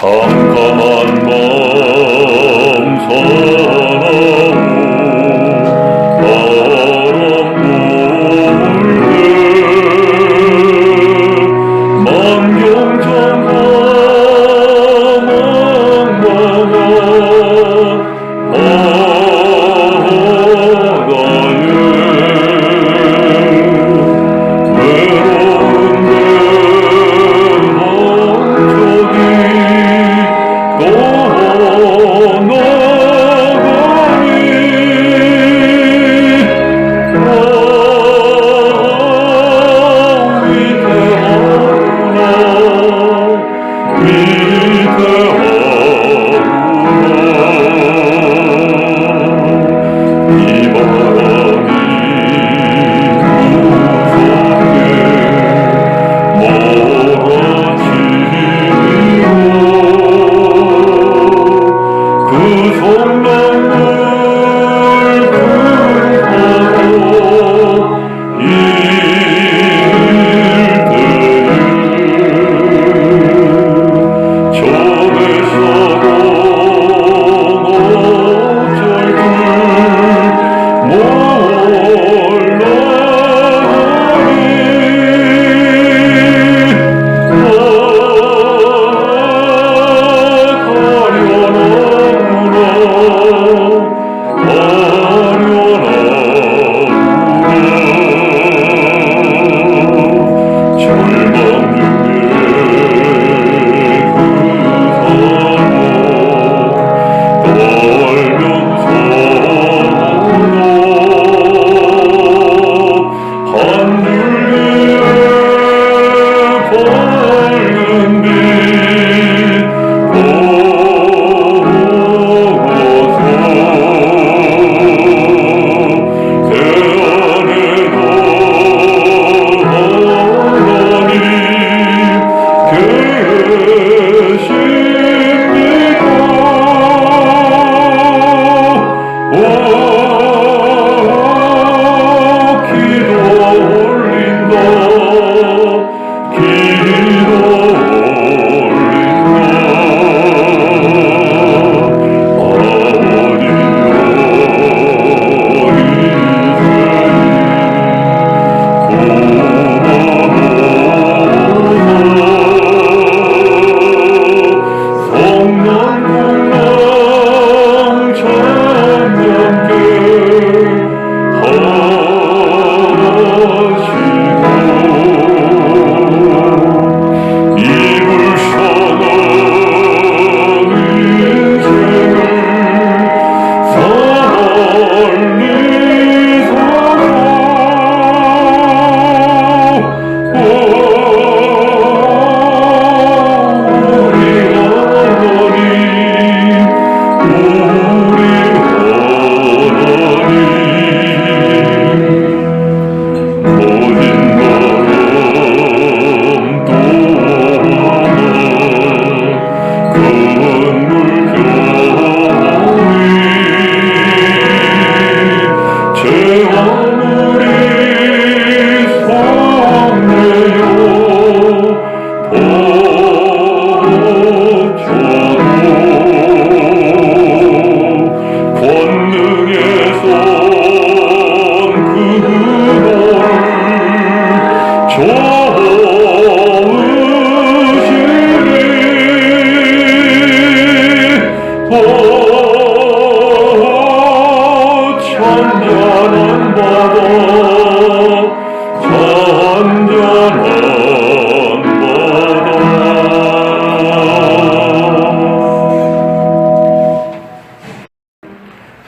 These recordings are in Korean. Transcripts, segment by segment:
캄캄한 밤 사나운 바람 불때 만경천과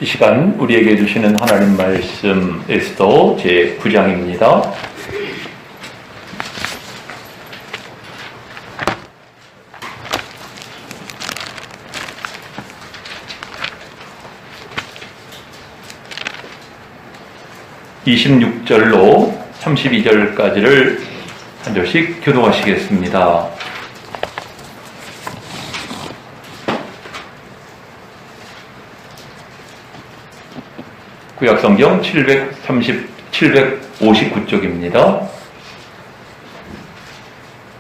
이 시간 우리에게 주시는 하나님 말씀 에스더 제9장입니다. (26절로) (32절까지를) 한 절씩 교독하시겠습니다. 구약성경 759쪽입니다.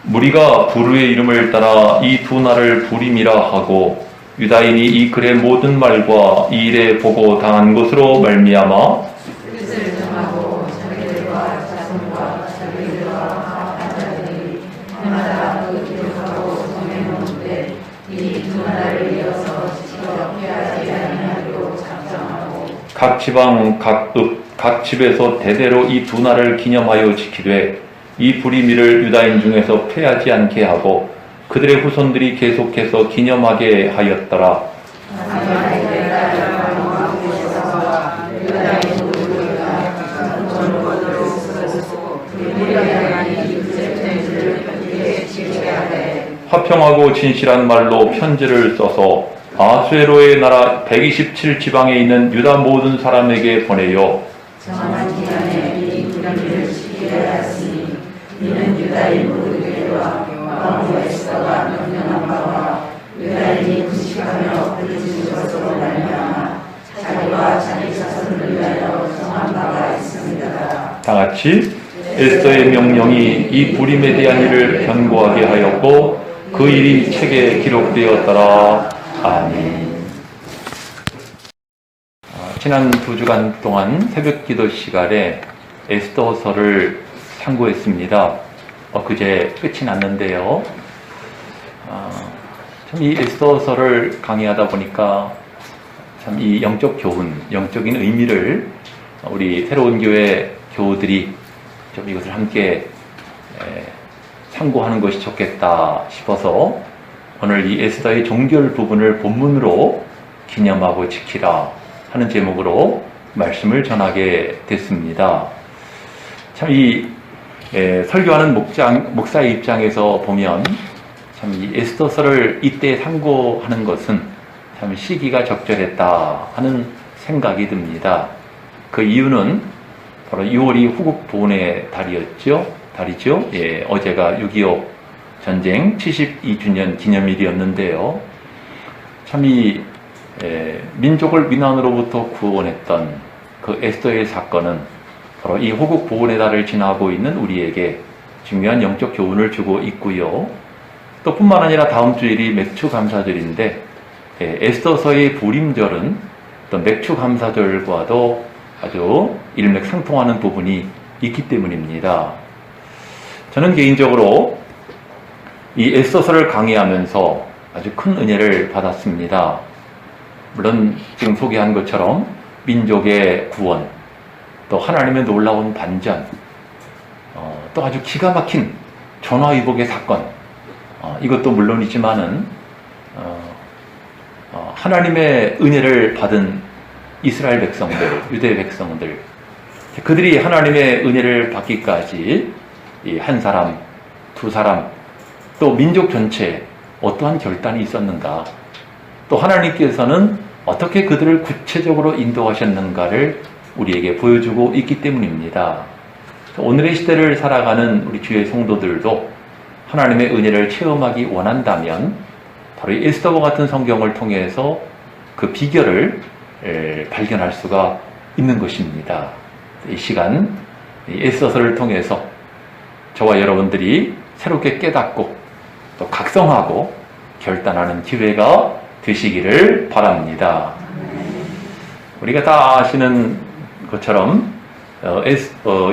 무리가 부르의 이름을 따라 이 두 날을 부림이라 하고 유다인이 이 글의 모든 말과 이 일에 보고 당한 것으로 말미암아 뜻을 정하고 자기들과 자손과 자기들과 자녀들이 해마다 그 기록하고 정해놓은데 이 두 날을 이어서 지켜 피하지 아니하기로 작정하고 각 지방 각 집에서 대대로 이 두 날을 기념하여 지키되 이 부리미를 유다인 중에서 패하지 않게 하고 그들의 후손들이 계속해서 기념하게 하였더라. 화평하고 진실한 말로 편지를 써서 아수에로의 나라 127지방에 있는 유다 모든 사람에게 보내요. 정한 기간에 이 부리미를 지키게 하였으니 이는 유다인 모두에게와 왕후 에스더가 명령한 바와 유다인이 금식하며 부르짖은 것으로 말미암아 자기와 자기 자손을 위하여 정한 바가 있습니다. 다 같이 에스더의 명령이 이 부림에 대한 일을 견고하게 하였고 그 일이 책에 기록되었더라. 아멘. 지난 2주간 동안 새벽 기도 시간에 에스더서를 참고했습니다. 그제 끝이 났는데요. 참 이 에스더서를 강의하다 보니까 참 이 영적 교훈, 영적인 의미를 우리 새로운 교회 교우들이 좀 이것을 함께 참고하는 것이 좋겠다 싶어서 오늘 이 에스더의 종결 부분을 본문으로 기념하고 지키라 하는 제목으로 말씀을 전하게 됐습니다. 참 이 설교하는 목사의 입장에서 보면 참 이 에스더서를 이때 상고하는 것은 참 시기가 적절했다 하는 생각이 듭니다. 그 이유는 바로 6월이 후국 보훈의 달이죠. 어제가 6.25 전쟁 72주년 기념일이었는데요. 참 이 민족을 위난으로부터 구원했던 그 에스더의 사건은 바로 이 호국 보훈의 달을 지나고 있는 우리에게 중요한 영적 교훈을 주고 있고요. 또 뿐만 아니라 다음 주일이 맥추감사절인데 에스더서의 부림절은 또 맥추감사절과도 아주 일맥상통하는 부분이 있기 때문입니다. 저는 개인적으로 이 에스더서를 강의하면서 아주 큰 은혜를 받았습니다. 물론 지금 소개한 것처럼 민족의 구원, 또 하나님의 놀라운 반전, 또 아주 기가 막힌 전화위복의 사건, 이것도 물론이지만은 하나님의 은혜를 받은 이스라엘 백성들, 유대 백성들, 그들이 하나님의 은혜를 받기까지 이 한 사람, 두 사람, 또 민족 전체에 어떠한 결단이 있었는가, 또 하나님께서는 어떻게 그들을 구체적으로 인도하셨는가를 우리에게 보여주고 있기 때문입니다. 오늘의 시대를 살아가는 우리 주의 성도들도 하나님의 은혜를 체험하기 원한다면 바로 이 에스더와 같은 성경을 통해서 그 비결을 발견할 수가 있는 것입니다. 이 시간 이 에스더서를 통해서 저와 여러분들이 새롭게 깨닫고 또 각성하고 결단하는 기회가 되시기를 바랍니다. 우리가 다 아시는 것처럼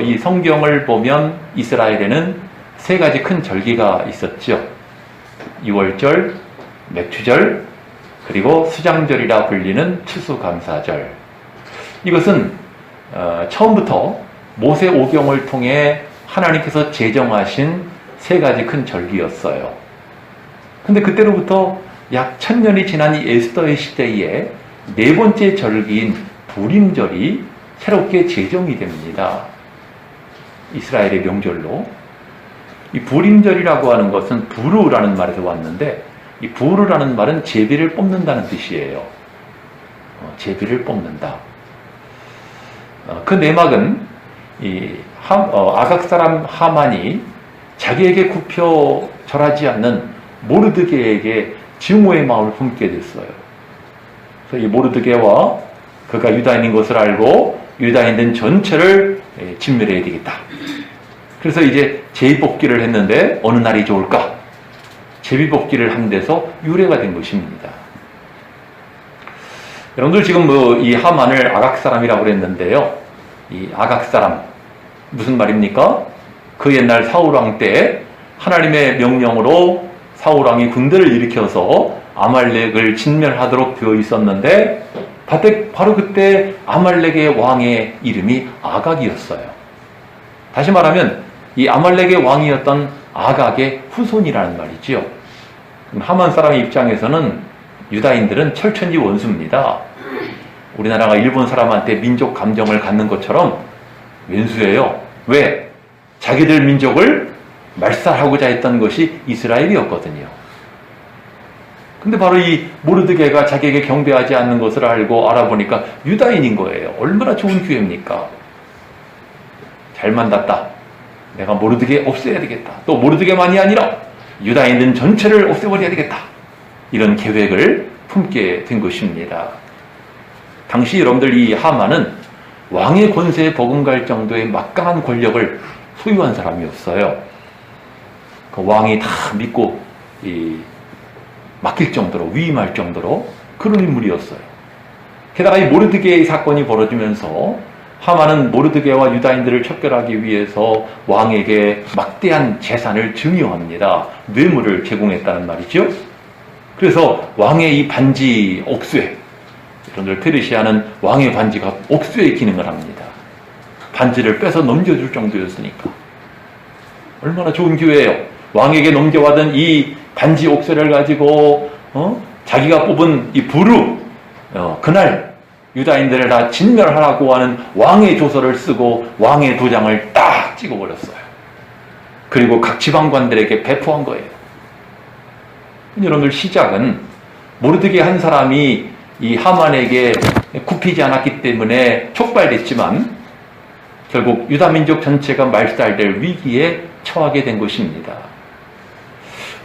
이 성경을 보면 이스라엘에는 세 가지 큰 절기가 있었죠. 유월절, 맥추절, 그리고 수장절이라 불리는 추수감사절. 이것은 처음부터 모세 오경을 통해 하나님께서 제정하신 세 가지 큰 절기였어요. 근데 그때로부터 약 1000년이 지난 이 에스더의 시대에 네 번째 절기인 부림절이 새롭게 제정이 됩니다. 이스라엘의 명절로. 이 부림절이라고 하는 것은 부르라는 말에서 왔는데, 이 부르라는 말은 제비를 뽑는다는 뜻이에요. 제비를 뽑는다. 그 내막은 아각 사람 하만이 자기에게 굽혀 절하지 않는 모르드게에게 증오의 마음을 품게 됐어요. 그래서 이 모르드게와 그가 유다인인 것을 알고 유다인들 전체를 진멸해야 되겠다. 그래서 이제 제비뽑기를 했는데 어느 날이 좋을까? 제비뽑기를 한 데서 유래가 된 것입니다. 여러분들 지금 이 하만을 아각 사람이라고 그랬는데요. 이 아각 사람 무슨 말입니까? 그 옛날 사울왕 때 하나님의 명령으로 사울왕이 군대를 일으켜서 아말렉을 진멸하도록 되어 있었는데 바로 그때 아말렉의 왕의 이름이 아각이었어요. 다시 말하면 이 아말렉의 왕이었던 아각의 후손이라는 말이지요. 하만 사람의 입장에서는 유다인들은 철천지 원수입니다. 우리나라가 일본 사람한테 민족 감정을 갖는 것처럼 왼수예요. 왜? 자기들 민족을 말살하고자 했던 것이 이스라엘이었거든요. 근데 바로 이 모르드게가 자기에게 경배하지 않는 것을 알아보니까 유다인인 거예요. 얼마나 좋은 기회입니까? 잘 만났다. 내가 모르드게 없애야 되겠다. 또 모르드게만이 아니라 유다인들 전체를 없애버려야 되겠다. 이런 계획을 품게 된 것입니다. 당시 여러분들 이 하만은 왕의 권세에 버금갈 정도의 막강한 권력을 소유한 사람이었어요. 그 왕이 다 믿고 맡길 정도로, 위임할 정도로 그런 인물이었어요. 게다가 이 모르드게의 사건이 벌어지면서 하만은 모르드게와 유다인들을 척결하기 위해서 왕에게 막대한 재산을 증여합니다. 뇌물을 제공했다는 말이죠. 그래서 왕의 이 반지 옥쇠, 여러분들 페르시아는 왕의 반지가 옥쇠의 기능을 합니다. 반지를 빼서 넘겨줄 정도였으니까. 얼마나 좋은 기회예요. 왕에게 넘겨받은 이 반지 옥쇠를 가지고 자기가 뽑은 이 부르, 그날 유다인들을 다 진멸하라고 하는 왕의 조서를 쓰고 왕의 도장을 딱 찍어버렸어요. 그리고 각 지방관들에게 배포한 거예요. 여러분들 시작은 모르드게 한 사람이 이 하만에게 굽히지 않았기 때문에 촉발됐지만 결국 유다민족 전체가 말살될 위기에 처하게 된 것입니다.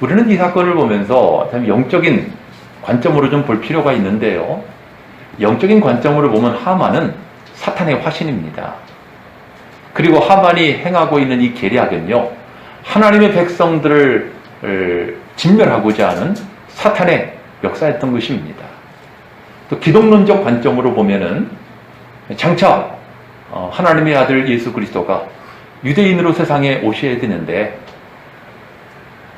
우리는 이 사건을 보면서 참 영적인 관점으로 좀 볼 필요가 있는데요. 영적인 관점으로 보면 하만은 사탄의 화신입니다. 그리고 하만이 행하고 있는 이 계략은요, 하나님의 백성들을 진멸하고자 하는 사탄의 역사였던 것입니다. 또 기독론적 관점으로 보면은 장차 하나님의 아들 예수 그리스도가 유대인으로 세상에 오셔야 되는데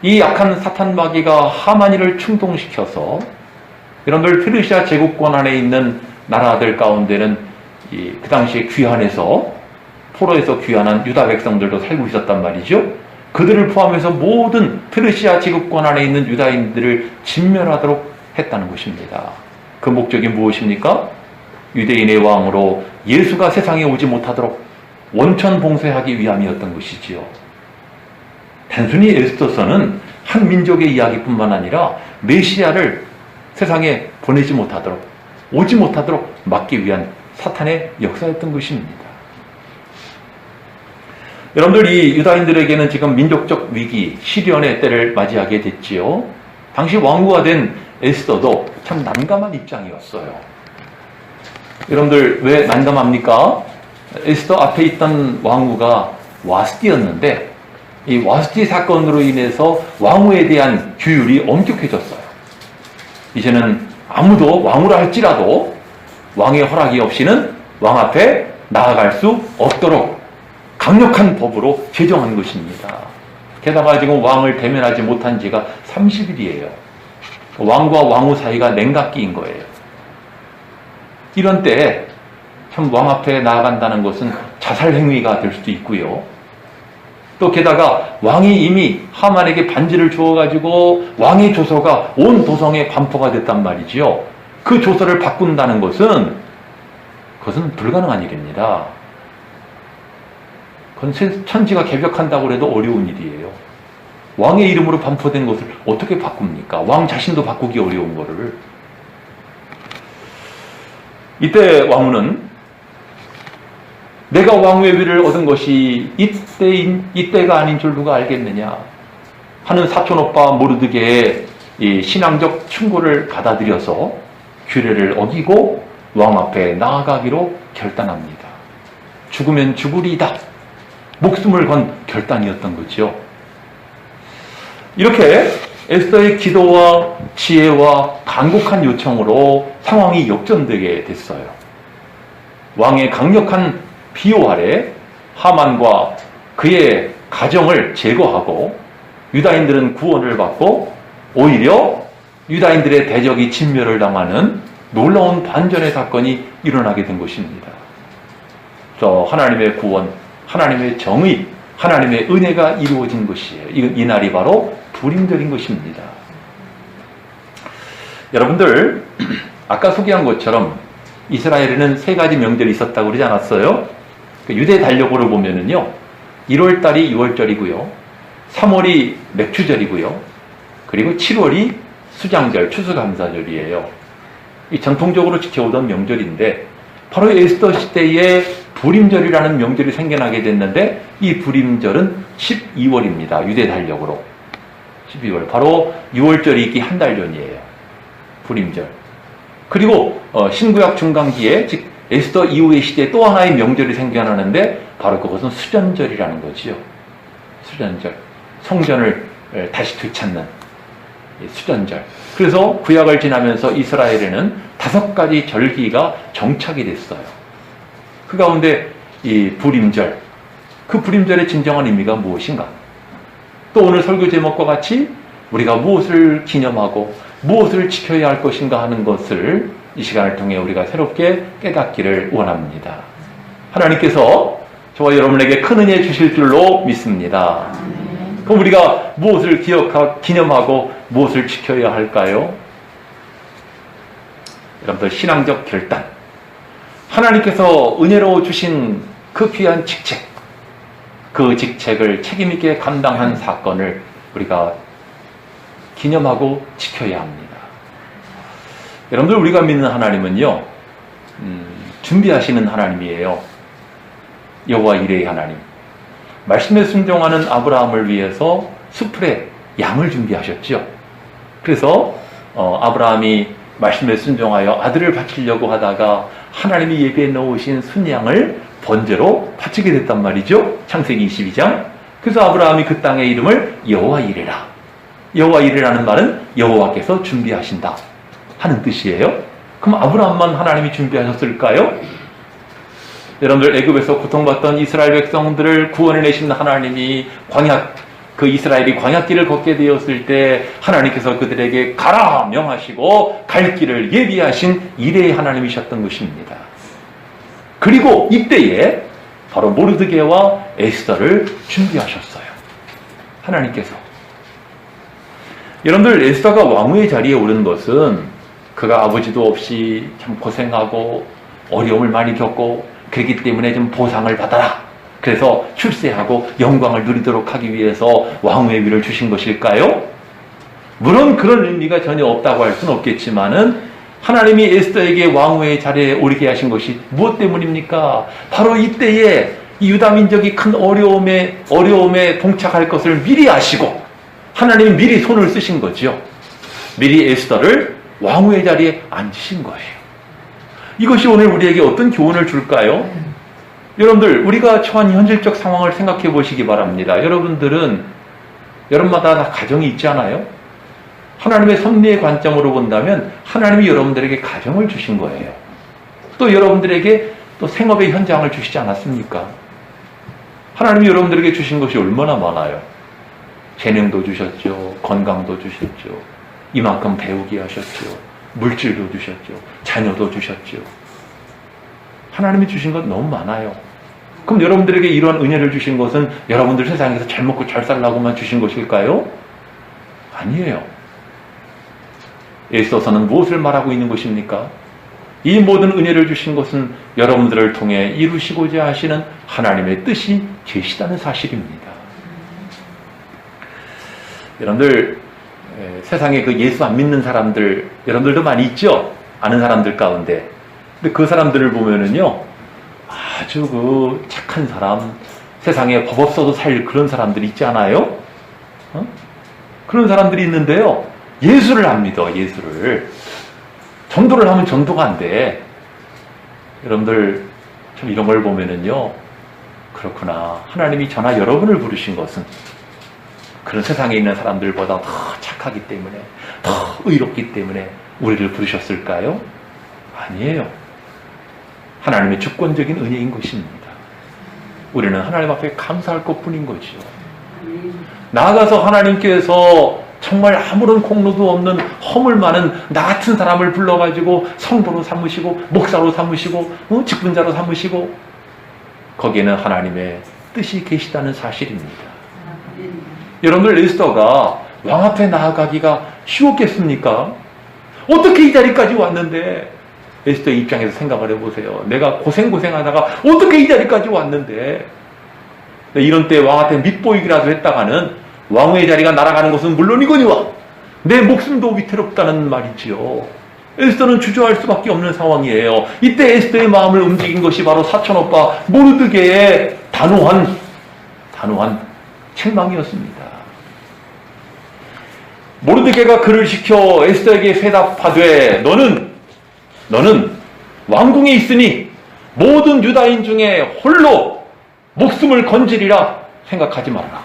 이 약한 사탄 마귀가 하만이를 충동시켜서 여러분들 페르시아 제국권 안에 있는 나라들 가운데는 그 당시에 귀환해서 포로에서 귀환한 유다 백성들도 살고 있었단 말이죠. 그들을 포함해서 모든 페르시아 제국권 안에 있는 유다인들을 진멸하도록 했다는 것입니다. 그 목적이 무엇입니까? 유대인의 왕으로 예수가 세상에 오지 못하도록 원천 봉쇄하기 위함이었던 것이지요. 단순히 에스더서는 한 민족의 이야기뿐만 아니라 메시아를 세상에 보내지 못하도록, 오지 못하도록 막기 위한 사탄의 역사였던 것입니다. 여러분들 이 유다인들에게는 지금 민족적 위기, 시련의 때를 맞이하게 됐지요. 당시 왕후가 된 에스더도 참 난감한 입장이었어요. 여러분들 왜 난감합니까? 에스더 앞에 있던 왕후가 와스티였는데 이 와스티 사건으로 인해서 왕후에 대한 규율이 엄격해졌어요. 이제는 아무도 왕후라 할지라도 왕의 허락이 없이는 왕 앞에 나아갈 수 없도록 강력한 법으로 제정한 것입니다. 게다가 지금 왕을 대면하지 못한 지가 30일이에요. 왕과 왕후 사이가 냉각기인 거예요. 이런 때에 참 왕 앞에 나아간다는 것은 자살 행위가 될 수도 있고요. 또 게다가 왕이 이미 하만에게 반지를 주어가지고 왕의 조서가 온 도성에 반포가 됐단 말이지요. 그 조서를 바꾼다는 것은 그것은 불가능한 일입니다. 그건 천지가 개벽한다고 해도 어려운 일이에요. 왕의 이름으로 반포된 것을 어떻게 바꿉니까? 왕 자신도 바꾸기 어려운 거를. 이때 왕후는 내가 왕후의 위를 얻은 것이 이때가 아닌 줄 누가 알겠느냐 하는 사촌오빠 모르드게의 이 신앙적 충고를 받아들여서 규례를 어기고 왕 앞에 나아가기로 결단합니다. 죽으면 죽으리이다. 목숨을 건 결단이었던 거죠. 이렇게 에스더의 기도와 지혜와 간곡한 요청으로 상황이 역전되게 됐어요. 왕의 강력한 비호 아래 하만과 그의 가정을 제거하고 유다인들은 구원을 받고 오히려 유다인들의 대적이 진멸을 당하는 놀라운 반전의 사건이 일어나게 된 것입니다. 하나님의 구원, 하나님의 정의, 하나님의 은혜가 이루어진 것이에요. 이 날이 바로 불임절인 것입니다. 여러분들, 아까 소개한 것처럼 이스라엘에는 3가지 명절이 있었다고 그러지 않았어요? 유대 달력으로 보면은요, 1월달이 6월절이고요, 3월이 맥추절이고요, 그리고 7월이 수장절, 추수감사절이에요. 이 전통적으로 지켜오던 명절인데, 바로 에스더 시대에 불임절이라는 명절이 생겨나게 됐는데, 이 불임절은 12월입니다. 유대 달력으로. 12월. 바로 6월절이 있기 한 달 전이에요. 불임절. 그리고 신구약 중간기에, 즉 에스더 이후의 시대에 또 하나의 명절이 생겨나는데, 바로 그것은 수전절이라는 거지요. 수전절. 성전을 다시 되찾는 수전절. 그래서 구약을 지나면서 이스라엘에는 5가지 절기가 정착이 됐어요. 그 가운데 이 불임절, 그 불임절의 진정한 의미가 무엇인가? 또 오늘 설교 제목과 같이 우리가 무엇을 기념하고 무엇을 지켜야 할 것인가 하는 것을 이 시간을 통해 우리가 새롭게 깨닫기를 원합니다. 하나님께서 저와 여러분에게 큰 은혜 주실 줄로 믿습니다. 그럼 우리가 무엇을 기념하고 무엇을 지켜야 할까요? 여러분들, 신앙적 결단. 하나님께서 은혜로 주신 그 귀한 직책, 그 직책을 책임있게 감당한 사건을 우리가 기념하고 지켜야 합니다. 여러분들, 우리가 믿는 하나님은요, 준비하시는 하나님이에요. 여호와 이레의 하나님. 말씀에 순종하는 아브라함을 위해서 수풀에 양을 준비하셨죠. 그래서 아브라함이 말씀에 순종하여 아들을 바치려고 하다가 하나님이 예비해 놓으신 순양을 번제로 바치게 됐단 말이죠. 창세기 22장. 그래서 아브라함이 그 땅의 이름을 여호와 이레라. 여호와 이레라는 말은 여호와께서 준비하신다 하는 뜻이에요. 그럼 아브라함만 하나님이 준비하셨을까요? 여러분들, 애굽에서 고통받던 이스라엘 백성들을 구원해내신 하나님이 그 이스라엘이 광야길을 걷게 되었을 때 하나님께서 그들에게 가라 명하시고 갈 길을 예비하신 이레의 하나님이셨던 것입니다. 그리고 이때에 바로 모르드게와 에스더를 준비하셨어요. 하나님께서. 여러분들, 에스더가 왕후의 자리에 오른 것은 그가 아버지도 없이 참 고생하고 어려움을 많이 겪고 그렇기 때문에 좀 보상을 받아라. 그래서 출세하고 영광을 누리도록 하기 위해서 왕후의 위를 주신 것일까요? 물론 그런 의미가 전혀 없다고 할 수는 없겠지만은 하나님이 에스더에게 왕후의 자리에 오르게 하신 것이 무엇 때문입니까? 바로 이때에 이 유다 민족이 큰 어려움에 봉착할 것을 미리 아시고 하나님이 미리 손을 쓰신 거죠. 미리 에스더를 왕후의 자리에 앉으신 거예요. 이것이 오늘 우리에게 어떤 교훈을 줄까요? 여러분들, 우리가 처한 현실적 상황을 생각해 보시기 바랍니다. 여러분들은 여러분마다 다 가정이 있지 않아요? 하나님의 섭리의 관점으로 본다면 하나님이 여러분들에게 가정을 주신 거예요. 또 여러분들에게 또 생업의 현장을 주시지 않았습니까? 하나님이 여러분들에게 주신 것이 얼마나 많아요. 재능도 주셨죠. 건강도 주셨죠. 이만큼 배우게 하셨죠. 물질도 주셨죠. 자녀도 주셨죠. 하나님이 주신 것 너무 많아요. 그럼 여러분들에게 이러한 은혜를 주신 것은 여러분들 세상에서 잘 먹고 잘 살라고만 주신 것일까요? 아니에요. 에스더서는 무엇을 말하고 있는 것입니까? 이 모든 은혜를 주신 것은 여러분들을 통해 이루시고자 하시는 하나님의 뜻이 계시다는 사실입니다. 여러분들, 세상에 그 예수 안 믿는 사람들, 여러분들도 많이 있죠? 아는 사람들 가운데. 근데 그 사람들을 보면은요, 아주 그 착한 사람, 세상에 법 없어도 살 그런 사람들이 있지 않아요? 그런 사람들이 있는데요, 예수를 안 믿어, 예수를. 전도를 하면 전도가 안 돼. 여러분들, 참 이런 걸 보면은요, 그렇구나. 하나님이 저나 여러분을 부르신 것은 그런 세상에 있는 사람들보다 더 착하기 때문에, 더 의롭기 때문에 우리를 부르셨을까요? 아니에요. 하나님의 주권적인 은혜인 것입니다. 우리는 하나님 앞에 감사할 것뿐인 거죠. 나아가서 하나님께서 정말 아무런 공로도 없는 허물 많은 나 같은 사람을 불러가지고 성도로 삼으시고 목사로 삼으시고 직분자로 삼으시고 거기에는 하나님의 뜻이 계시다는 사실입니다. 여러분들, 에스더가 왕 앞에 나아가기가 쉬웠겠습니까? 어떻게 이 자리까지 왔는데, 에스더의 입장에서 생각을 해보세요. 내가 고생하다가 어떻게 이 자리까지 왔는데, 이런 때 왕 앞에 밑보이기라도 했다가는 왕의 자리가 날아가는 것은 물론이거니와 내 목숨도 위태롭다는 말이지요. 에스더는 주저할 수밖에 없는 상황이에요. 이때 에스더의 마음을 움직인 것이 바로 사촌오빠 모르드게의 단호한 책망이었습니다. 모르드게가 그를 시켜 에스더에게 회답하되 너는 왕궁에 있으니 모든 유다인 중에 홀로 목숨을 건지리라 생각하지 말아라.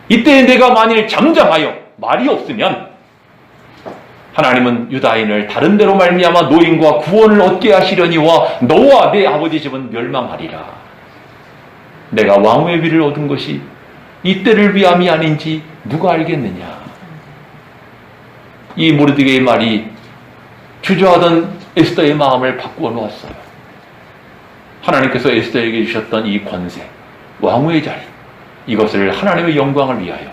이때 내가 만일 잠잠하여 말이 없으면 하나님은 유다인을 다른 데로 말미암아 노임과 구원을 얻게 하시려니와 너와 내 아버지 집은 멸망하리라. 내가 왕의 위를 얻은 것이 이때를 위함이 아닌지 누가 알겠느냐. 이 모르드게의 말이 주저하던 에스더의 마음을 바꾸어 놓았어요. 하나님께서 에스더에게 주셨던 이 권세, 왕후의 자리, 이것을 하나님의 영광을 위하여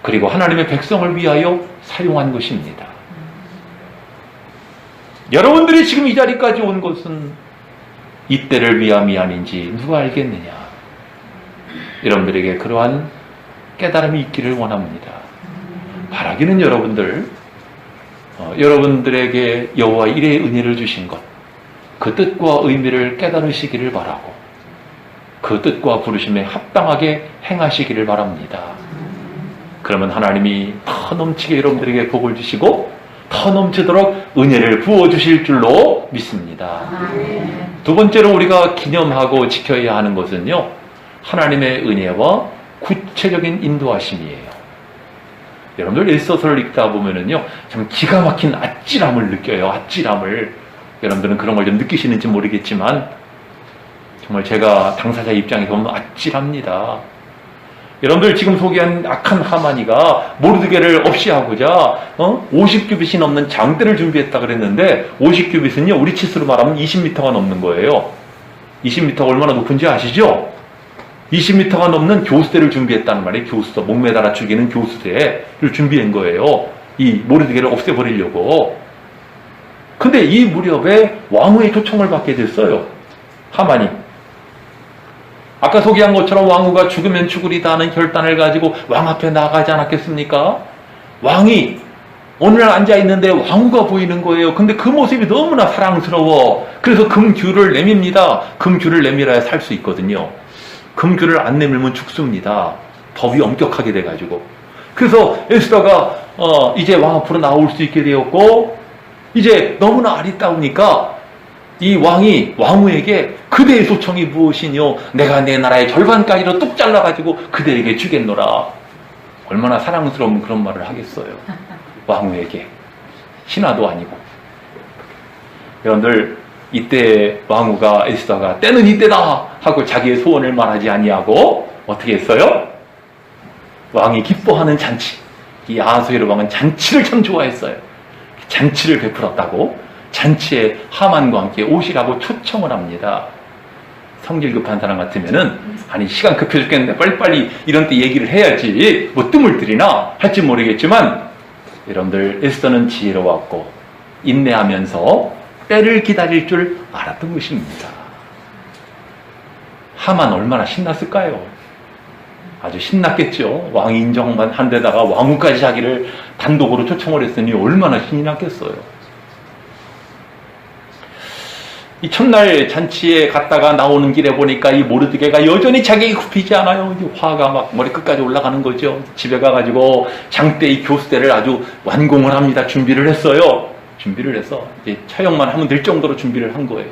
그리고 하나님의 백성을 위하여 사용한 것입니다. 여러분들이 지금 이 자리까지 온 것은 이때를 위함이 아닌지 누가 알겠느냐. 여러분들에게 그러한 깨달음이 있기를 원합니다. 바라기는 여러분들에게 여호와 이레의 은혜를 주신 것, 그 뜻과 의미를 깨달으시기를 바라고 그 뜻과 부르심에 합당하게 행하시기를 바랍니다. 그러면 하나님이 더 넘치게 여러분들에게 복을 주시고 더 넘치도록 은혜를 부어주실 줄로 믿습니다. 두 번째로 우리가 기념하고 지켜야 하는 것은요, 하나님의 은혜와 구체적인 인도하심이에요. 여러분들 에스더서를 읽다 보면은요, 참 기가 막힌 아찔함을 느껴요. 아찔함을. 여러분들은 그런 걸 좀 느끼시는지 모르겠지만 정말 제가 당사자 입장에서 보면 아찔합니다. 여러분들 지금 소개한 악한 하만이가 모르드게를 없이 하고자 50규빗이 넘는 장대를 준비했다 그랬는데 50규빗은요 우리 치수로 말하면 20m가 넘는 거예요. 20m가 얼마나 높은지 아시죠? 20m가 넘는 교수대를 준비했다는 말이에요. 교수대, 목매달아 죽이는 교수대를 준비한 거예요. 이 모르드게를 없애버리려고. 근데 이 무렵에 왕후의 초청을 받게 됐어요. 하만이. 아까 소개한 것처럼 왕후가 죽으면 죽으리다 하는 결단을 가지고 왕 앞에 나가지 않았겠습니까? 왕이 어느 날 앉아있는데 왕후가 보이는 거예요. 근데 그 모습이 너무나 사랑스러워. 그래서 금규를 내밉니다. 금규를 내밀어야 살 수 있거든요. 금규를 안 내밀면 죽습니다. 법이 엄격하게 돼가지고. 그래서 에스더가 이제 왕 앞으로 나올 수 있게 되었고, 이제 너무나 아리따우니까 이 왕이 왕후에게 그대의 소청이 무엇이뇨? 내가 내 나라의 절반까지로 뚝 잘라가지고 그대에게 주겠노라. 얼마나 사랑스러운 그런 말을 하겠어요. 왕후에게. 신하도 아니고. 여러분들, 이때 왕후가 에스더가 때는 이때다 하고 자기의 소원을 말하지 아니하고 어떻게 했어요? 왕이 기뻐하는 잔치. 이 아하수에로 왕은 잔치를 참 좋아했어요. 잔치를 베풀었다고 잔치에 하만과 함께 오시라고 초청을 합니다. 성질 급한 사람 같으면은 아니 시간 급해 죽겠는데 빨리빨리 이런 때 얘기를 해야지 뭐 뜸을 들이나 할지 모르겠지만 여러분들 에스더는 지혜로웠고 인내하면서 때를 기다릴 줄 알았던 것입니다. 하만 얼마나 신났을까요? 아주 신났겠죠. 왕이 인정만 한 데다가 왕후까지 자기를 단독으로 초청을 했으니 얼마나 신이 났겠어요. 이 첫날 잔치에 갔다가 나오는 길에 보니까 이 모르드게가 여전히 자기에게 굽히지 않아요. 화가 막 머리 끝까지 올라가는 거죠. 집에 가가지고 장대 이 교수대를 아주 완공을 합니다. 준비를 했어요. 준비를 해서 이제 처형만 하면 될 정도로 준비를 한 거예요.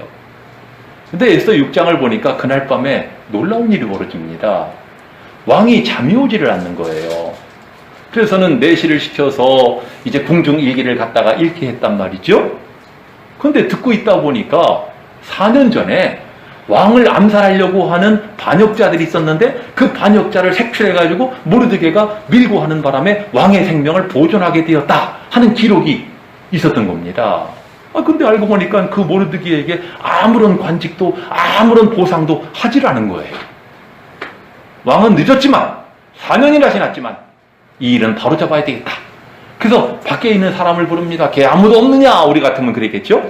근데 에스더 6장을 보니까 그날 밤에 놀라운 일이 벌어집니다. 왕이 잠이 오지를 않는 거예요. 그래서는 내시를 시켜서 이제 궁중 일기를 갖다가 읽게 했단 말이죠. 그런데 듣고 있다 보니까 4년 전에 왕을 암살하려고 하는 반역자들이 있었는데 그 반역자를 색출해가지고 모르드게가 밀고 하는 바람에 왕의 생명을 보존하게 되었다 하는 기록이 있었던 겁니다. 근데 알고 보니까 그 모르드게에게 아무런 관직도 아무런 보상도 하질 않은 거예요. 왕은 늦었지만 4년이나 지났지만 이 일은 바로 잡아야 되겠다. 그래서 밖에 있는 사람을 부릅니다. 걔 아무도 없느냐? 우리 같으면 그랬겠죠?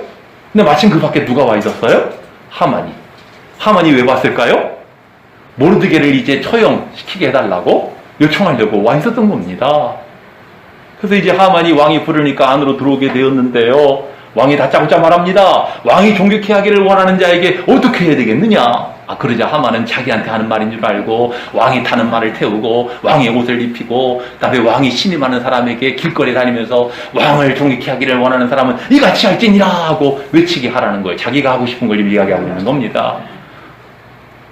근데 마침 그 밖에 누가 와 있었어요? 하만이. 하만이 왜 왔을까요? 모르드게를 이제 처형시키게 해달라고 요청하려고 와 있었던 겁니다. 그래서 이제 하만이 왕이 부르니까 안으로 들어오게 되었는데요. 왕이 다짜고짜 말합니다. 왕이 존경케 하기를 원하는 자에게 어떻게 해야 되겠느냐? 그러자 하만은 자기한테 하는 말인 줄 알고 왕이 타는 말을 태우고 왕의 옷을 입히고 그다음에 왕이 신임하는 사람에게 길거리 다니면서 왕을 존경케 하기를 원하는 사람은 이같이 할지니라 하고 외치게 하라는 거예요. 자기가 하고 싶은 걸 이야기하고 있는 겁니다.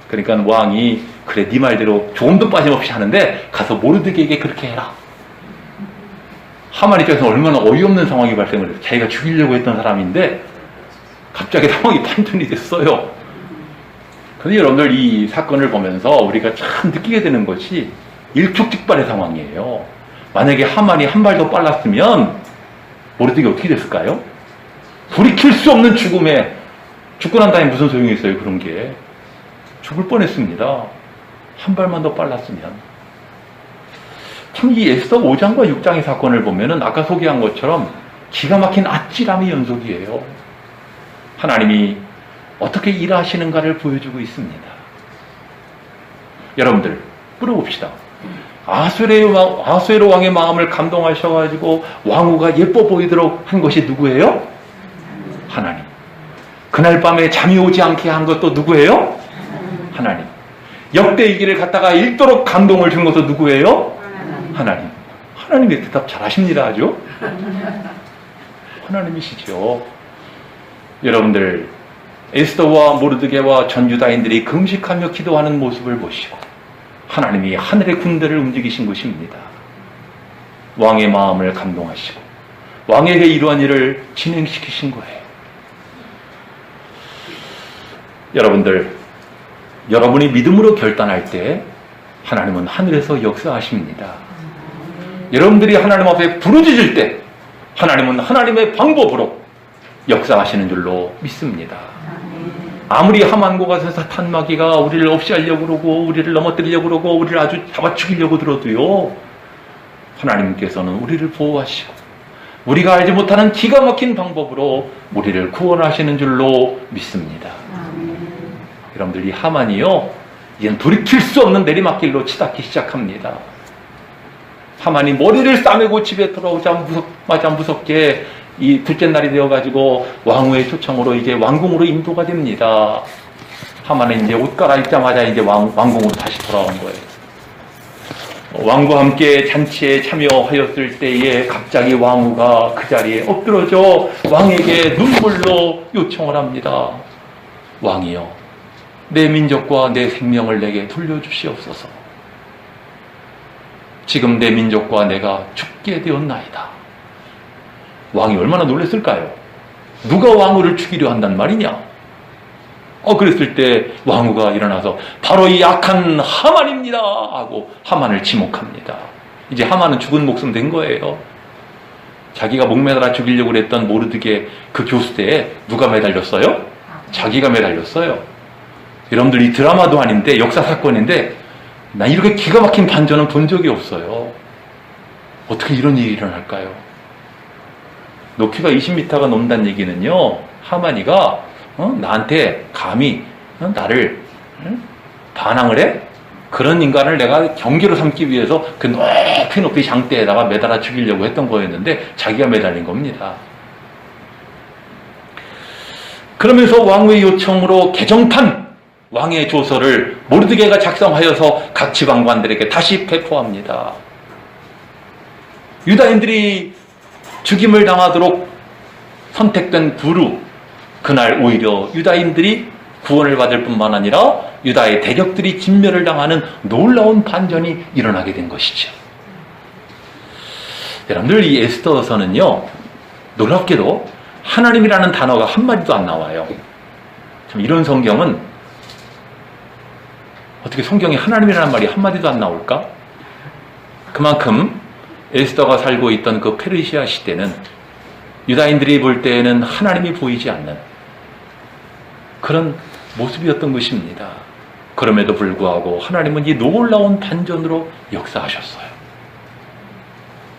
그러니까 왕이 그래 네 말대로 조금도 빠짐없이 하는데 가서 모르드게에게 그렇게 해라. 하만 입장에서 얼마나 어이없는 상황이 발생을 해서 자기가 죽이려고 했던 사람인데 갑자기 상황이 반전이 됐어요. 그런데 여러분들 이 사건을 보면서 우리가 참 느끼게 되는 것이 일촉즉발의 상황이에요. 만약에 하만이 한 발 더 빨랐으면 모르드게 어떻게 됐을까요? 돌이킬 수 없는 죽음에 죽고 난 다음에 무슨 소용이 있어요 그런 게. 죽을 뻔했습니다. 한 발만 더 빨랐으면. 참 이 에스더 5장과 6장의 사건을 보면은 아까 소개한 것처럼 기가 막힌 아찔함의 연속이에요. 하나님이 어떻게 일하시는가를 보여주고 있습니다. 여러분들 물어봅시다. 아수에로 왕의 마음을 감동하셔가지고 왕후가 예뻐 보이도록 한 것이 누구예요? 하나님. 그날 밤에 잠이 오지 않게 한 것도 누구예요? 하나님. 역대일기를 갖다가 읽도록 감동을 준 것도 누구예요? 하나님. 하나님의 대답 잘하십니다. 아주. 하나님이시죠. 여러분들 에스더와 모르드게와 전 유다인들이 금식하며 기도하는 모습을 보시고 하나님이 하늘의 군대를 움직이신 것입니다. 왕의 마음을 감동하시고 왕에게 이러한 일을 진행시키신 거예요. 여러분들, 여러분이 믿음으로 결단할 때 하나님은 하늘에서 역사하십니다. 여러분들이 하나님 앞에 부르짖을 때 하나님은 하나님의 방법으로 역사하시는 줄로 믿습니다. 아무리 하만과 같은 사탄마귀가 우리를 없이하려고 그러고 우리를 넘어뜨리려고 그러고 우리를 아주 잡아 죽이려고 들어도요, 하나님께서는 우리를 보호하시고 우리가 알지 못하는 기가 막힌 방법으로 우리를 구원하시는 줄로 믿습니다. 여러분들, 이 하만이요, 이젠 돌이킬 수 없는 내리막길로 치닫기 시작합니다. 하만이 머리를 싸매고 집에 돌아오자마자 무섭게 이 둘째 날이 되어가지고 왕후의 초청으로 이제 왕궁으로 인도가 됩니다. 하만은 이제 옷 갈아입자마자 이제 왕궁으로 다시 돌아온 거예요. 왕과 함께 잔치에 참여하였을 때에 갑자기 왕후가 그 자리에 엎드러져 왕에게 눈물로 요청을 합니다. 왕이여, 내 민족과 내 생명을 내게 돌려주시옵소서. 지금 내 민족과 내가 죽게 되었나이다. 왕이 얼마나 놀랐을까요? 누가 왕후를 죽이려 한단 말이냐? 그랬을 때 왕후가 일어나서 바로 이 악한 하만입니다 하고 하만을 지목합니다. 이제 하만은 죽은 목숨 된 거예요. 자기가 목매달아 죽이려고 그랬던 모르드게 그 교수대에 누가 매달렸어요? 자기가 매달렸어요. 여러분들, 이 드라마도 아닌데 역사 사건인데 난 이렇게 기가 막힌 반전은 본 적이 없어요. 어떻게 이런 일이 일어날까요? 높이가 20m가 넘는다는 얘기는요, 하만이가 나한테 감히 나를 반항을 해? 그런 인간을 내가 경계로 삼기 위해서 그 높이 장대에다가 매달아 죽이려고 했던 거였는데 자기가 매달린 겁니다. 그러면서 왕후의 요청으로 개정판 왕의 조서를 모르드게가 작성하여서 각 지방관들에게 다시 배포합니다. 유다인들이 죽임을 당하도록 선택된 부루, 그날 오히려 유다인들이 구원을 받을 뿐만 아니라 유다의 대적들이 진멸을 당하는 놀라운 반전이 일어나게 된 것이죠. 여러분들, 이 에스더서는요, 놀랍게도 하나님이라는 단어가 한마디도 안 나와요. 참, 이런 성경은 어떻게 성경에 하나님이라는 말이 한마디도 안 나올까? 그만큼 에스더가 살고 있던 그 페르시아 시대는 유다인들이 볼 때에는 하나님이 보이지 않는 그런 모습이었던 것입니다. 그럼에도 불구하고 하나님은 이 놀라운 반전으로 역사하셨어요.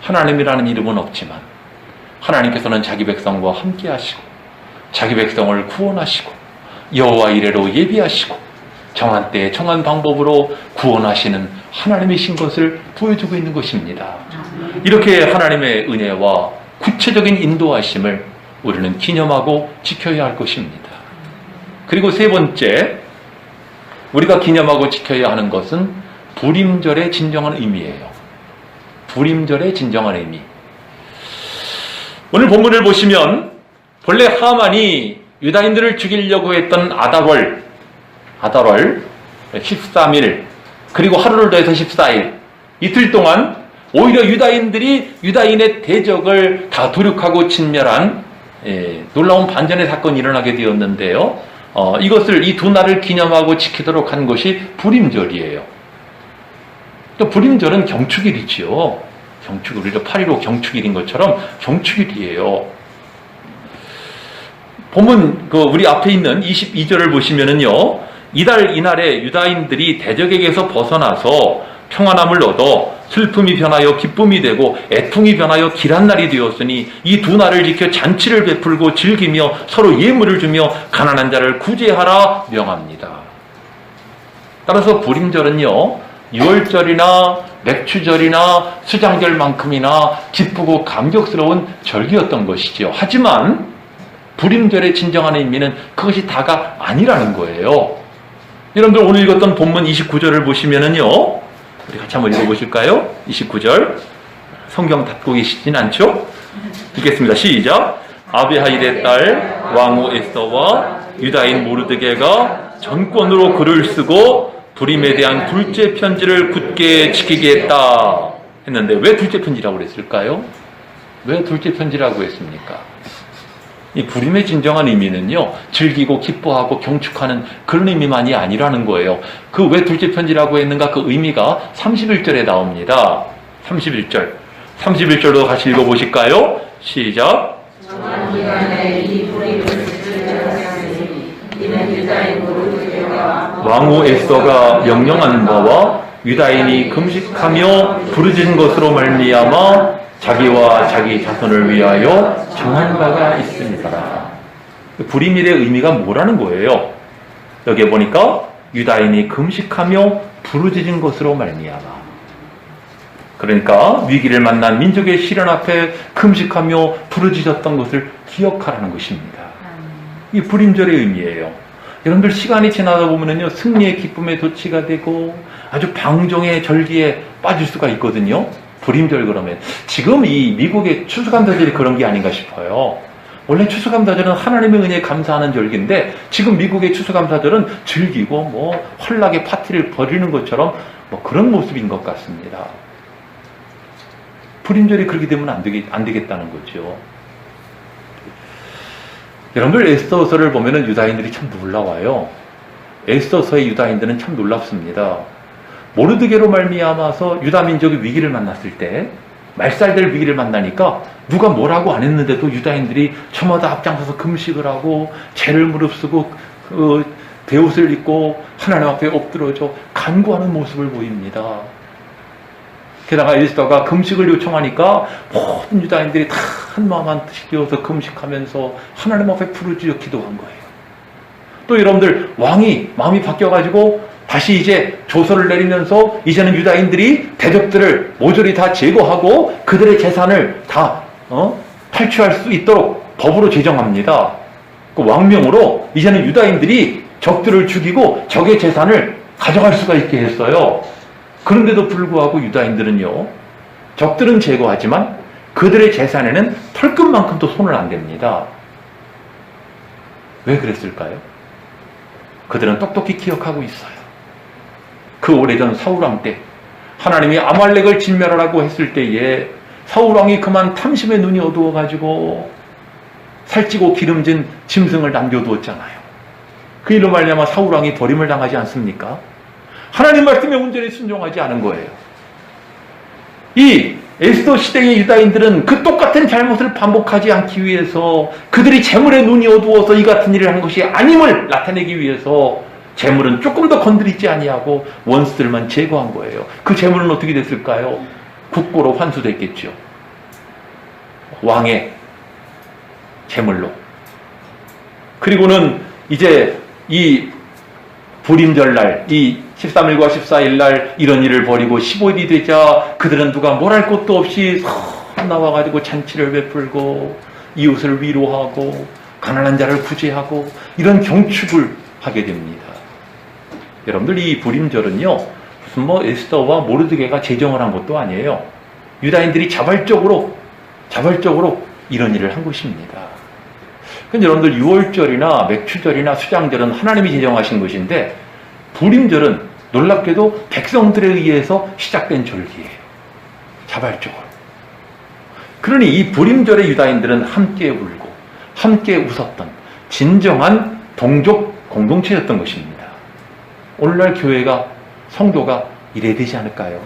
하나님이라는 이름은 없지만 하나님께서는 자기 백성과 함께 하시고 자기 백성을 구원하시고 여호와 이레로 예비하시고 정한 때에 정한 방법으로 구원하시는 하나님이신 것을 보여주고 있는 것입니다. 이렇게 하나님의 은혜와 구체적인 인도하심을 우리는 기념하고 지켜야 할 것입니다. 그리고 세 번째, 우리가 기념하고 지켜야 하는 것은 불임절의 진정한 의미예요. 불임절의 진정한 의미. 오늘 본문을 보시면 본래 하만이 유다인들을 죽이려고 했던 아달월 13일 그리고 하루를 더해서 14일 이틀 동안 오히려 유다인들이 유다인의 대적을 다 도륙하고 진멸한 놀라운 반전의 사건이 일어나게 되었는데요. 이것을 이 두 날을 기념하고 지키도록 한 것이 불임절이에요. 또 불임절은 경축일이지요. 경축일, 우리가 8.15 경축일인 것처럼 경축일이에요. 본문 우리 앞에 있는 22절을 보시면은요, 이날에 유다인들이 대적에게서 벗어나서 평안함을 얻어 슬픔이 변하여 기쁨이 되고 애통이 변하여 길한 날이 되었으니 이 두 날을 지켜 잔치를 베풀고 즐기며 서로 예물을 주며 가난한 자를 구제하라 명합니다. 따라서 불임절은요, 유월절이나 맥추절이나 수장절만큼이나 기쁘고 감격스러운 절기였던 것이지요. 하지만 불임절의 진정한 의미는 그것이 다가 아니라는 거예요. 여러분들 오늘 읽었던 본문 29절을 보시면은요, 우리 같이 한번 읽어보실까요? 29절. 성경 닫고 계시진 않죠? 읽겠습니다. 시작. 아비하일의 딸 왕후 에스더와 유다인 모르드게가 전권으로 글을 쓰고 불임에 대한 둘째 편지를 굳게 지키게 했다 했는데 왜 둘째 편지라고 그랬을까요? 왜 둘째 편지라고 했습니까? 이 불임의 진정한 의미는요, 즐기고 기뻐하고 경축하는 그런 의미만이 아니라는 거예요. 그 왜 둘째 편지라고 했는가, 그 의미가 31절에 나옵니다. 31절도 같이 읽어보실까요? 시작. 정한 기간에 이 불임을 지키려하였으니 이는 유다인 모르드게와 왕후 에스더가 명령하는 바와 유다인이 금식하며 부르짖은 것으로 말미암아 자기와 자기 자손을 위하여 정한 바가 있습니다. 불임일의 의미가 뭐라는 거예요? 여기에 보니까 유다인이 금식하며 부르짖은 것으로 말미암아. 그러니까 위기를 만난 민족의 시련 앞에 금식하며 부르짖었던 것을 기억하라는 것입니다. 이 불임절의 의미예요. 여러분들 시간이 지나다 보면은요, 승리의 기쁨에 도취가 되고 아주 방종의 절기에 빠질 수가 있거든요. 불임절 그러면 지금 이 미국의 추수감사절이 그런 게 아닌가 싶어요. 원래 추수감사절은 하나님의 은혜에 감사하는 절기인데 지금 미국의 추수감사절은 즐기고 뭐 환락의 파티를 벌이는 것처럼 뭐 그런 모습인 것 같습니다. 불임절이 그렇게 되면 안 되겠다는 거죠. 여러분들 에스더서를 보면은 유다인들이 참 놀라워요. 에스더서의 유다인들은 참 놀랍습니다. 모르드게로 말미암아서 유다 민족이 위기를 만났을 때, 말살될 위기를 만나니까 누가 뭐라고 안 했는데도 유다인들이 저마다 앞장서서 금식을 하고 죄를 무릅쓰고 베옷을 입고 하나님 앞에 엎드러져 간구하는 모습을 보입니다. 게다가 에스더가 금식을 요청하니까 모든 유다인들이 다 한마음 한뜻이 되어서 금식하면서 하나님 앞에 부르짖어 기도한 거예요. 또 여러분들, 왕이 마음이 바뀌어가지고 다시 이제 조서를 내리면서 이제는 유다인들이 대적들을 모조리 다 제거하고 그들의 재산을 다 탈취할 수 있도록 법으로 제정합니다. 그 왕명으로 이제는 유다인들이 적들을 죽이고 적의 재산을 가져갈 수가 있게 했어요. 그런데도 불구하고 유다인들은요, 적들은 제거하지만 그들의 재산에는 털끝만큼도 손을 안 댑니다. 왜 그랬을까요? 그들은 똑똑히 기억하고 있어요. 그 오래전 사울왕 때 하나님이 아말렉을 진멸하라고 했을 때에 사울왕이 그만 탐심의 눈이 어두워가지고 살찌고 기름진 짐승을 남겨두었잖아요. 그 일로 말미암아 사울왕이 버림을 당하지 않습니까? 하나님 말씀에 온전히 순종하지 않은 거예요. 이 에스더 시대의 유다인들은 그 똑같은 잘못을 반복하지 않기 위해서 그들이 재물의 눈이 어두워서 이 같은 일을 한 것이 아님을 나타내기 위해서 재물은 조금 더 건드리지 아니하고 원수들만 제거한 거예요. 그 재물은 어떻게 됐을까요? 국고로 환수됐겠죠. 왕의 재물로. 그리고는 이제 이 불임절날, 이 13일과 14일날 이런 일을 벌이고 15일이 되자 그들은 누가 뭘 할 것도 없이 나와가지고 잔치를 베풀고 이웃을 위로하고 가난한 자를 구제하고 이런 경축을 하게 됩니다. 여러분들, 이 불임절은요 무슨 에스더와 모르드게가 제정을 한 것도 아니에요. 유다인들이 자발적으로 이런 일을 한 것입니다. 근데 여러분들, 유월절이나 맥추절이나 수장절은 하나님이 제정하신 것인데 불임절은 놀랍게도 백성들에 의해서 시작된 절기예요. 자발적으로. 그러니 이 불임절의 유다인들은 함께 울고 함께 웃었던 진정한 동족 공동체였던 것입니다. 오늘날 교회가, 성도가 이래야 되지 않을까요?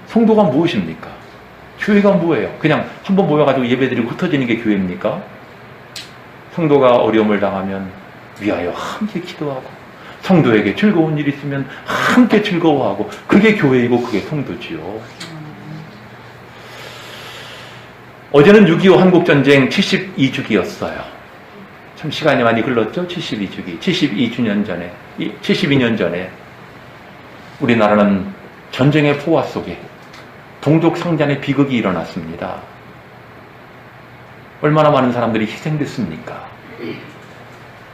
성도가 무엇입니까? 교회가 뭐예요? 그냥 한번 모여가지고 예배드리고 흩어지는 게 교회입니까? 성도가 어려움을 당하면 위하여 함께 기도하고, 성도에게 즐거운 일이 있으면 함께 즐거워하고, 그게 교회이고 그게 성도지요. 어제는 6.25 한국전쟁 72주기였어요. 참 시간이 많이 흘렀죠? 72주기. 72주년 전에, 72년 전에 우리나라는 전쟁의 포화 속에 동족 상잔의 비극이 일어났습니다. 얼마나 많은 사람들이 희생됐습니까?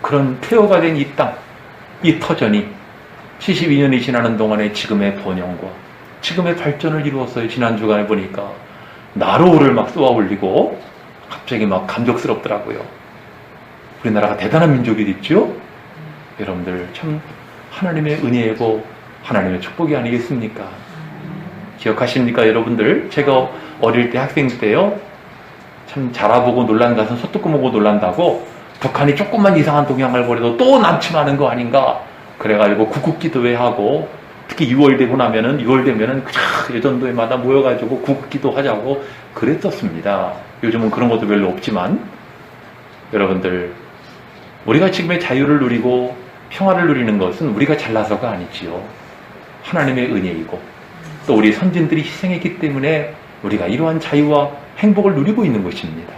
그런 폐허가 된 이 땅, 이 터전이 72년이 지나는 동안에 지금의 번영과 지금의 발전을 이루었어요. 지난 주간에 보니까 나로우를 막 쏘아 올리고 갑자기 막 감격스럽더라고요. 우리나라가 대단한 민족이 됐죠? 여러분들, 참 하나님의 은혜이고 하나님의 축복이 아니겠습니까? 기억하십니까, 여러분들? 제가 어릴 때, 학생 때요, 참 자라보고 놀란 가서 소뚜껑 보고 놀란다고 북한이 조금만 이상한 동향을 보여도 또 남침하는 거 아닌가? 그래가지고 구국기도회 하고, 특히 6월 되고 나면은, 6월 되면은 예전도회마다 모여가지고 구국기도 하자고 그랬었습니다. 요즘은 그런 것도 별로 없지만, 여러분들, 우리가 지금의 자유를 누리고 평화를 누리는 것은 우리가 잘나서가 아니지요. 하나님의 은혜이고, 또 우리 선진들이 희생했기 때문에 우리가 이러한 자유와 행복을 누리고 있는 것입니다.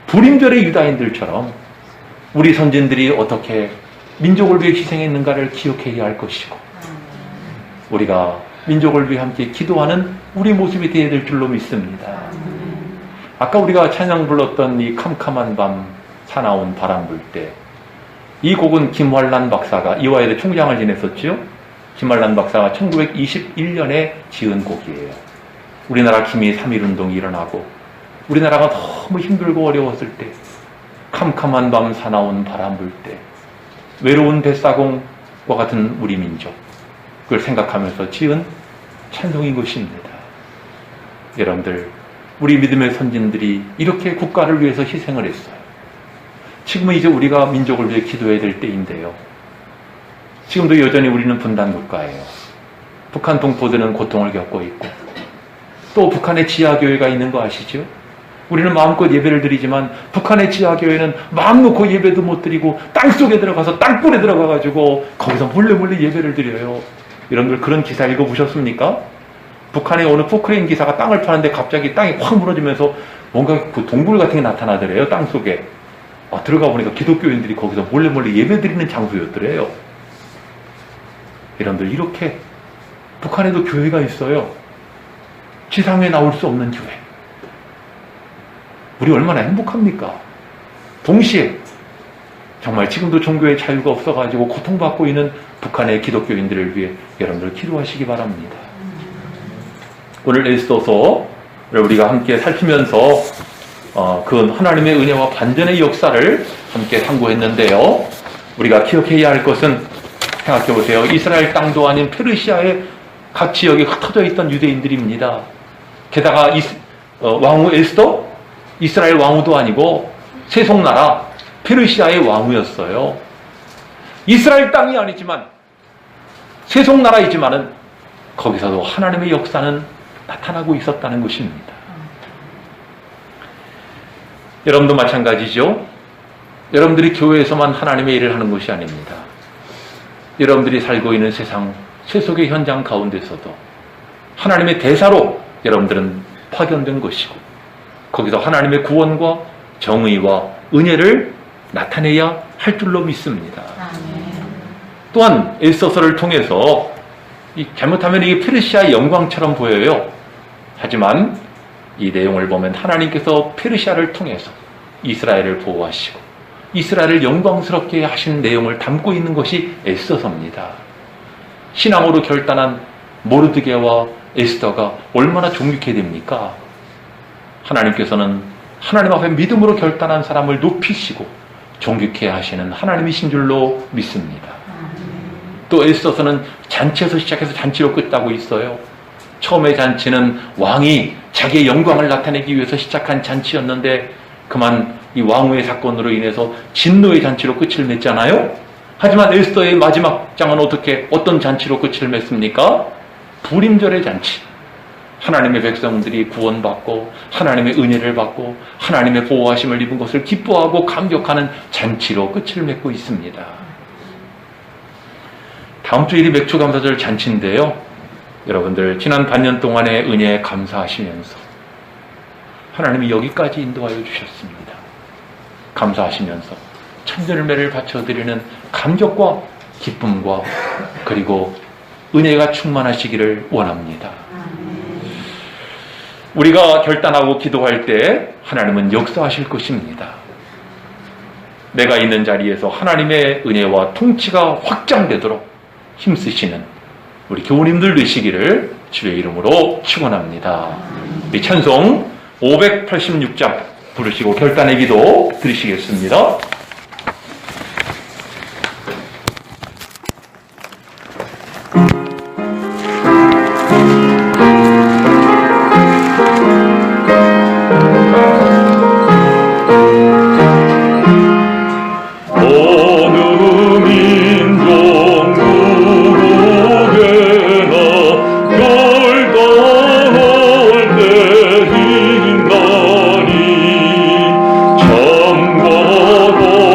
불임절의 유다인들처럼 우리 선진들이 어떻게 민족을 위해 희생했는가를 기억해야 할 것이고, 우리가 민족을 위해 함께 기도하는 우리 모습이 되어야 될 줄로 믿습니다. 아까 우리가 찬양 불렀던 이 캄캄한 밤 사나운 바람 불 때, 이 곡은 김환란 박사가, 이화여대 총장을 지냈었죠. 김환란 박사가 1921년에 지은 곡이에요. 우리나라 기미 3.1운동이 일어나고 우리나라가 너무 힘들고 어려웠을 때, 캄캄한 밤 사나운 바람 불 때, 외로운 뱃사공과 같은 우리 민족, 그걸 생각하면서 지은 찬송인 것입니다. 여러분들, 우리 믿음의 선진들이 이렇게 국가를 위해서 희생을 했어요. 지금은 이제 우리가 민족을 위해 기도해야 될 때인데요. 지금도 여전히 우리는 분단 국가예요. 북한 동포들은 고통을 겪고 있고, 또 북한의 지하교회가 있는 거 아시죠? 우리는 마음껏 예배를 드리지만 북한의 지하교회는 마음 놓고 예배도 못 드리고 땅속에 들어가서 땅굴에 들어가가지고 거기서 몰래 예배를 드려요. 여러분들, 그런 기사 읽어보셨습니까? 북한의 어느 포크레인 기사가 땅을 파는데 갑자기 땅이 확 무너지면서 뭔가 그 동굴 같은 게 나타나더래요, 땅속에. 들어가 보니까 기독교인들이 거기서 몰래 예배 드리는 장소였더래요. 여러분들, 이렇게 북한에도 교회가 있어요. 지상에 나올 수 없는 교회. 우리 얼마나 행복합니까? 동시에 정말 지금도 종교의 자유가 없어가지고 고통받고 있는 북한의 기독교인들을 위해 여러분들 기도하시기 바랍니다. 오늘 에스더서를 우리가 함께 살피면서 그 하나님의 은혜와 반전의 역사를 함께 탐구했는데요. 우리가 기억해야 할 것은, 생각해 보세요. 이스라엘 땅도 아닌 페르시아의 각 지역에 흩어져 있던 유대인들입니다. 게다가 왕후 에스더, 이스라엘 왕후도 아니고 세속나라 페르시아의 왕후였어요. 이스라엘 땅이 아니지만 세속나라이지만은 거기서도 하나님의 역사는 나타나고 있었다는 것입니다. 여러분도 마찬가지죠. 여러분들이 교회에서만 하나님의 일을 하는 것이 아닙니다. 여러분들이 살고 있는 세상, 세속의 현장 가운데서도 하나님의 대사로 여러분들은 파견된 것이고, 거기서 하나님의 구원과 정의와 은혜를 나타내야 할 줄로 믿습니다. 또한 에스더서를 통해서 잘못하면 이게 페르시아의 영광처럼 보여요. 하지만 이 내용을 보면 하나님께서 페르시아를 통해서 이스라엘을 보호하시고 이스라엘을 영광스럽게 하시는 내용을 담고 있는 것이 에스더서입니다. 신앙으로 결단한 모르드게와 에스더가 얼마나 존귀해야 됩니까? 하나님께서는 하나님 앞에 믿음으로 결단한 사람을 높이시고 존귀케 하시는 하나님이신 줄로 믿습니다. 또 에스더서는 잔치에서 시작해서 잔치로 끝나고 있어요. 처음의 잔치는 왕이 자기의 영광을 나타내기 위해서 시작한 잔치였는데 그만 이 왕후의 사건으로 인해서 진노의 잔치로 끝을 맺잖아요. 하지만 에스더의 마지막 장은 어떤 잔치로 끝을 맺습니까? 부림절의 잔치. 하나님의 백성들이 구원받고 하나님의 은혜를 받고 하나님의 보호하심을 입은 것을 기뻐하고 감격하는 잔치로 끝을 맺고 있습니다. 다음 주일이 맥주감사절 잔치인데요. 여러분들 지난 반년 동안의 은혜에 감사하시면서 하나님이 여기까지 인도하여 주셨습니다. 감사하시면서 천절매를 바쳐드리는 감격과 기쁨과 그리고 은혜가 충만하시기를 원합니다. 우리가 결단하고 기도할 때 하나님은 역사하실 것입니다. 내가 있는 자리에서 하나님의 은혜와 통치가 확장되도록 힘쓰시는 우리 교우님들 되시기를 주의 이름으로 축원합니다. 우리 찬송 586장 부르시고 결단의 기도 드리시겠습니다. 참과도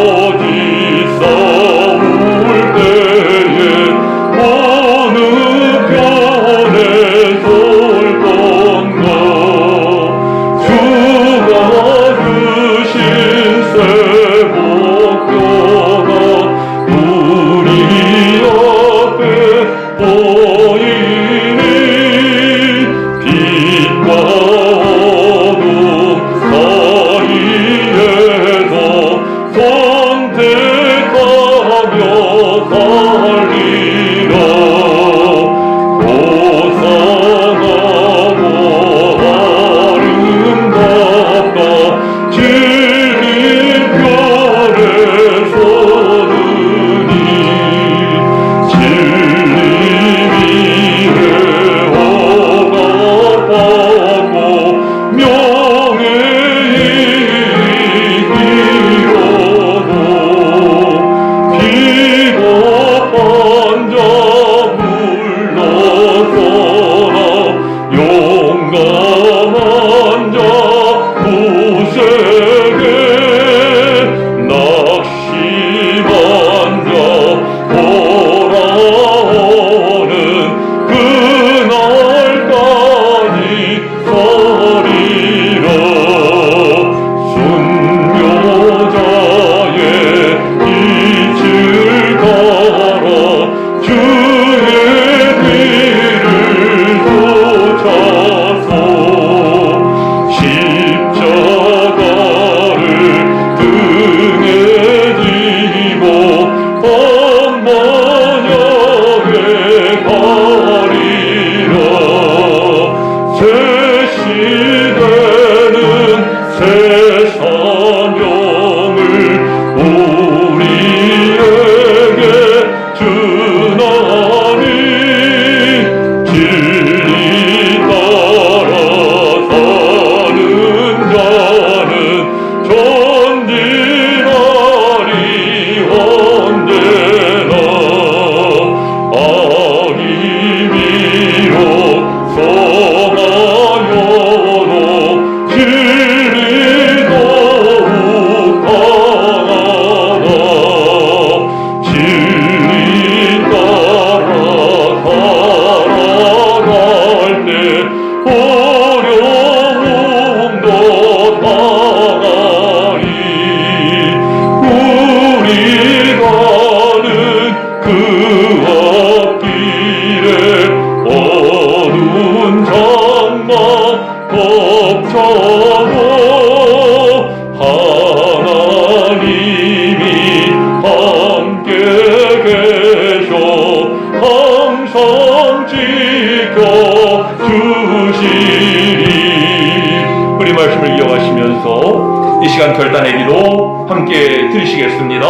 시간 결단의 기도 함께 드리시겠습니다.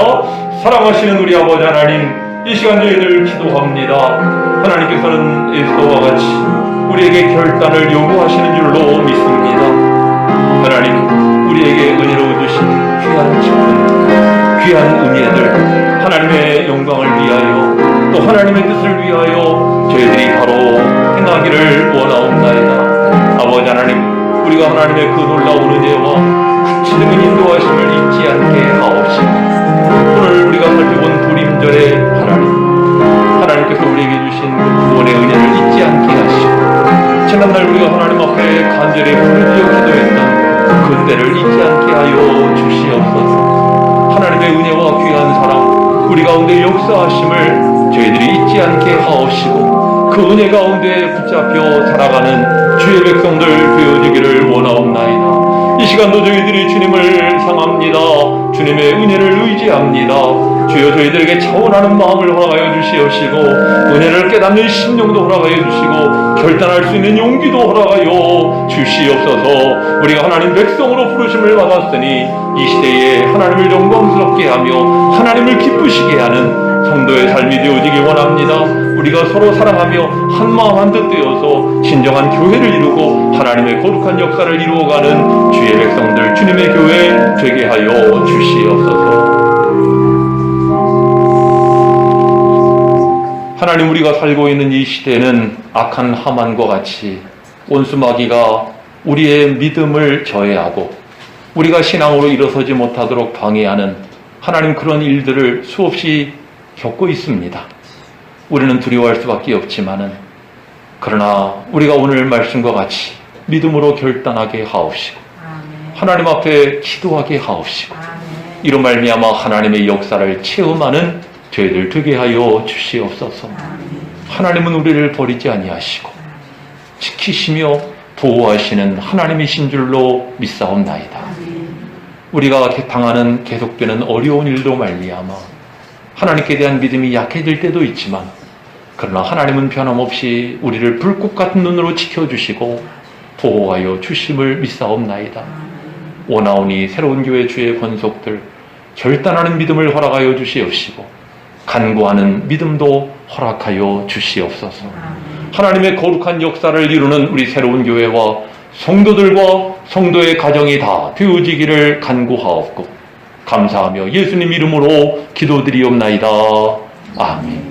사랑하시는 우리 아버지 하나님, 이 시간 저희들 기도합니다. 하나님께서는 에스더와 같이 우리에게 결단을 요구하시는 줄로 믿습니다. 하나님, 우리에게 은혜로 주신 귀한 직분, 귀한 은혜들, 하나님의 영광을 위하여 또 하나님의 뜻을 위하여 저희들이 바로 행하기를 원하옵나이다. 아버지 하나님, 우리가 하나님의 그 놀라운 은혜와 구체적인 인도하심을 잊지 않게 하옵시고, 오늘 우리가 살펴본 불임절의 하나님께서 우리에게 주신 그 구원의 은혜를 잊지 않게 하시고, 지난날 우리가 하나님 앞에 간절히 부르짖어 기도했던 그 때를 잊지 않게 하여 주시옵소서. 하나님의 은혜와 귀한 사랑, 우리 가운데 역사하심을 저희들이 잊지 않게 하옵시고, 그 은혜 가운데 붙잡혀 살아가는 주의 백성들 되어지기를 원하옵나이다. 이 시간도 저희들이 주님을 향합니다. 주님의 은혜를 의지합니다. 주여, 저희들에게 차원하는 마음을 허락하여 주시옵시고, 은혜를 깨닫는 심령도 허락하여 주시고, 결단할 수 있는 용기도 허락하여 주시옵소서. 우리가 하나님 백성으로 부르심을 받았으니 이 시대에 하나님을 영광스럽게 하며 하나님을 기쁘시게 하는 성도의 삶이 되어지기 원합니다. 우리가 서로 사랑하며 한마음 한뜻 되어서 진정한 교회를 이루고 하나님의 거룩한 역사를 이루어가는 주의 백성들, 주님의 교회 되게 하여 주시옵소서. 하나님, 우리가 살고 있는 이 시대는 악한 하만과 같이 원수 마귀가 우리의 믿음을 저해하고 우리가 신앙으로 일어서지 못하도록 방해하는 하나님, 그런 일들을 수없이 겪고 있습니다. 우리는 두려워할 수밖에 없지만은, 그러나 우리가 오늘 말씀과 같이 믿음으로 결단하게 하옵시고 하나님 앞에 기도하게 하옵시고, 이로 말미암아 하나님의 역사를 체험하는 저희들 되게 하여 주시옵소서. 하나님은 우리를 버리지 아니하시고 지키시며 보호하시는 하나님이신 줄로 믿사옵나이다. 우리가 당하는 계속되는 어려운 일도 말미암아 하나님께 대한 믿음이 약해질 때도 있지만, 그러나 하나님은 변함없이 우리를 불꽃 같은 눈으로 지켜주시고 보호하여 주심을 믿사옵나이다. 오나오니 새로운 교회 주의 권속들 결단하는 믿음을 허락하여 주시옵시고, 간구하는 믿음도 허락하여 주시옵소서. 하나님의 거룩한 역사를 이루는 우리 새로운 교회와 성도들과 성도의 가정이 다 되어지기를 간구하옵고 감사하며 예수님 이름으로 기도드리옵나이다. 아멘.